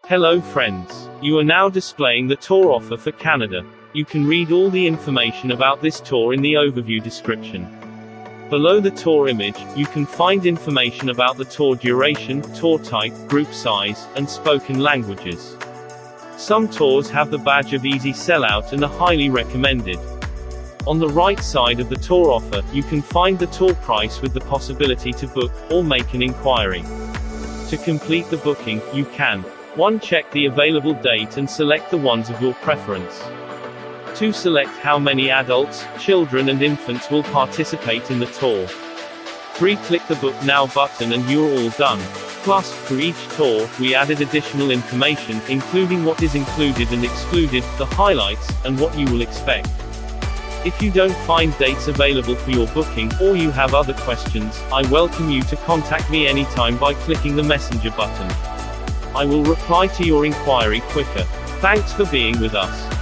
Hello friends. You are now displaying the tour offer for Canada. You can read all the information about this tour in the overview description. Below the tour image, you can find information about the tour duration, tour type, group size, and spoken languages. Some tours have the badge of easy sellout and are highly recommended. On the right side of the tour offer, you can find the tour price with the possibility to book, or make an inquiry. To complete the booking, you can 1. Check the available date and select the ones of your preference. 2. Select how many adults, children and infants will participate in the tour. 3. Click the Book Now button and you're all done. Plus, for each tour, we added additional information, including what is included and excluded, the highlights, and what you will expect. If you don't find dates available for your booking, or you have other questions, I welcome you to contact me anytime by clicking the messenger button. I will reply to your inquiry quicker. Thanks for being with us.